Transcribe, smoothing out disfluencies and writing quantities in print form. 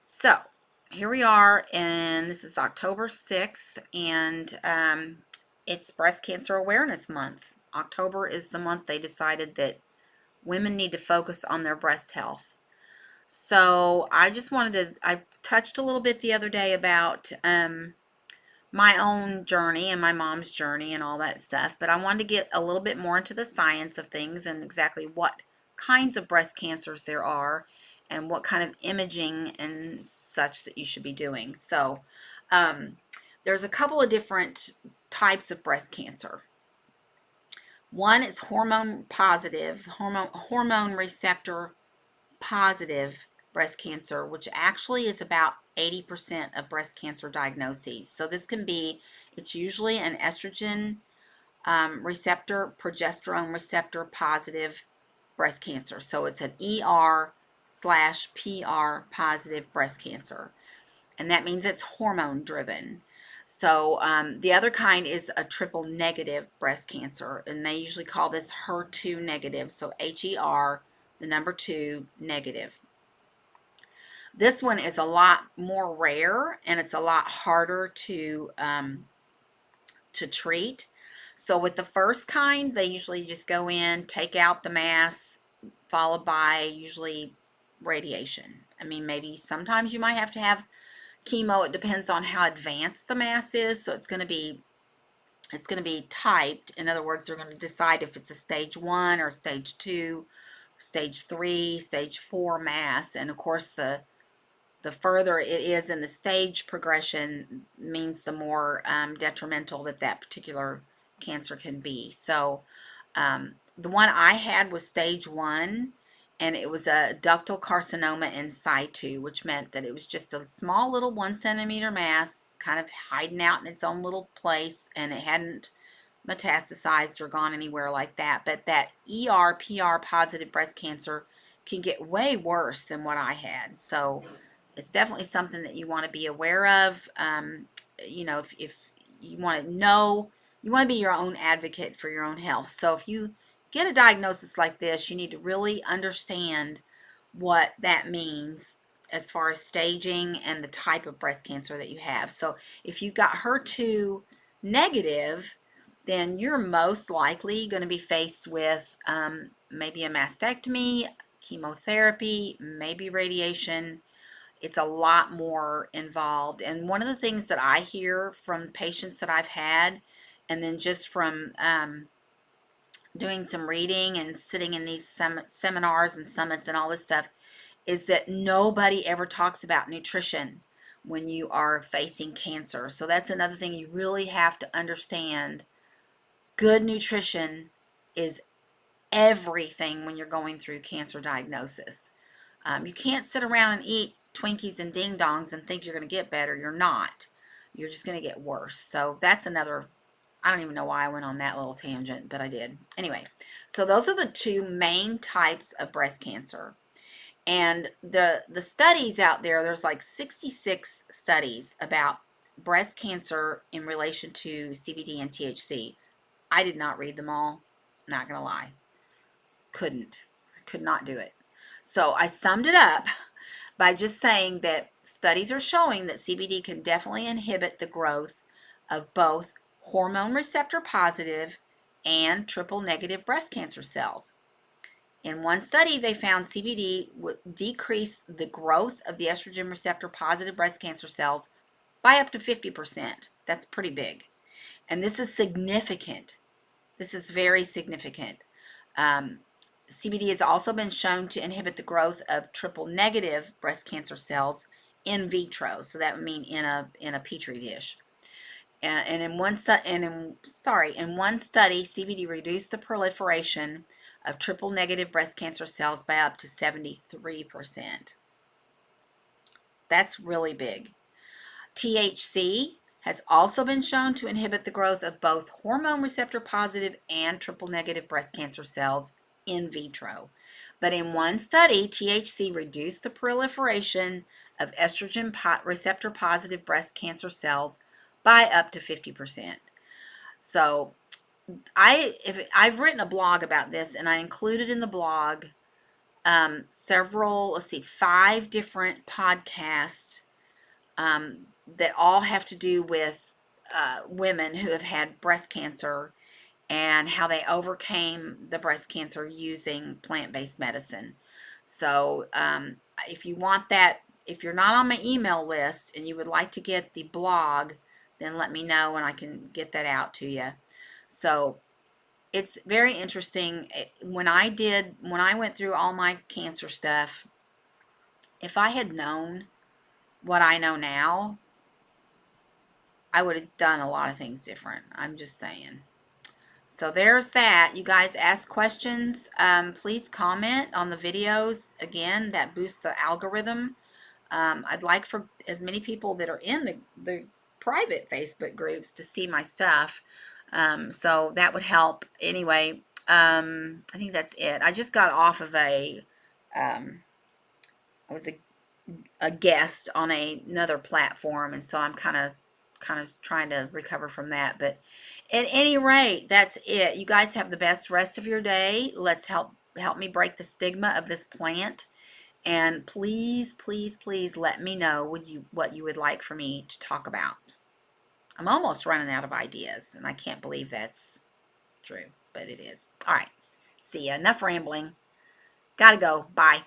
So here we are, and this is October 6th, and it's Breast Cancer Awareness Month. October is the month they decided that women need to focus on their breast health. So I touched a little bit the other day about my own journey and my mom's journey and all that stuff, but I wanted to get a little bit more into the science of things and exactly what kinds of breast cancers there are and what kind of imaging and such that you should be doing. So, um, there's a couple of different types of breast cancer. One is hormone receptor positive breast cancer, which actually is about 80% of breast cancer diagnoses. So this can be, it's usually an estrogen receptor, progesterone receptor positive breast cancer. So it's an ER/PR positive breast cancer. And that means it's hormone driven. So the other kind is a triple negative breast cancer, and they usually call this HER2 negative. So HER, the number 2 negative. This one is a lot more rare, and it's a lot harder to treat. So with the first kind, they usually just go in, take out the mass, followed by usually radiation. I mean, maybe sometimes you might have to have chemo. It depends on how advanced the mass is. So it's going to be typed. In other words, they're going to decide if it's a stage 1 or stage 2, stage 3, stage 4 mass. And of course, the further it is in the stage progression means the more detrimental that particular cancer can be. So the one I had was stage 1, and it was a ductal carcinoma in situ, which meant that it was just a small little 1 centimeter mass kind of hiding out in its own little place, and it hadn't metastasized or gone anywhere like that. But that ER/PR positive breast cancer can get way worse than what I had. So it's definitely something that you want to be aware of. If you want to know, you want to be your own advocate for your own health. So if you get a diagnosis like this, you need to really understand what that means as far as staging and the type of breast cancer that you have. So if you got HER2 negative, then you're most likely going to be faced with maybe a mastectomy, chemotherapy, maybe radiation. It's a lot more involved. And one of the things that I hear from patients that I've had, and then just from doing some reading and sitting in these seminars and summits and all this stuff, is that nobody ever talks about nutrition when you are facing cancer. So that's another thing you really have to understand. Good nutrition is everything when you're going through cancer diagnosis. You can't sit around and eat Twinkies and Ding Dongs and think you're going to get better. You're not. You're just going to get worse. So that's another, I don't even know why I went on that little tangent, but I did. Anyway, so those are the two main types of breast cancer. And the studies out there, there's like 66 studies about breast cancer in relation to CBD and THC. I did not read them all, not going to lie. Could not do it. So I summed it up by just saying that studies are showing that CBD can definitely inhibit the growth of both hormone receptor positive and triple negative breast cancer cells. In one study, they found CBD would decrease the growth of the estrogen receptor positive breast cancer cells by up to 50%. That's pretty big. And this is significant. This is very significant. CBD has also been shown to inhibit the growth of triple negative breast cancer cells in vitro. So that would mean in a petri dish. And in one study, CBD reduced the proliferation of triple negative breast cancer cells by up to 73%. That's really big. THC has also been shown to inhibit the growth of both hormone receptor positive and triple negative breast cancer cells in vitro. But in one study, THC reduced the proliferation of estrogen receptor positive breast cancer cells by up to 50%. So I've written a blog about this, and I included in the blog several, let's see, 5 different podcasts that all have to do with women who have had breast cancer and how they overcame the breast cancer using plant-based medicine. So if you want that, if you're not on my email list and you would like to get the blog, then let me know and I can get that out to you. So it's very interesting. When I went through all my cancer stuff, if I had known what I know now, I would have done a lot of things different. I'm just saying. So there's that. You guys ask questions. Please comment on the videos. Again, that boosts the algorithm. I'd like for as many people that are in the private Facebook groups to see my stuff. So that would help. Anyway, I think that's it. I just got off of I was a guest on another platform, and so I'm kind of trying to recover from that. But at any rate, that's it. You guys have the best rest of your day. Let's help me break the stigma of this plant. And please, please, please let me know what you would like for me to talk about. I'm almost running out of ideas, and I can't believe that's true, but it is. All right. See ya. Enough rambling. Gotta go. Bye.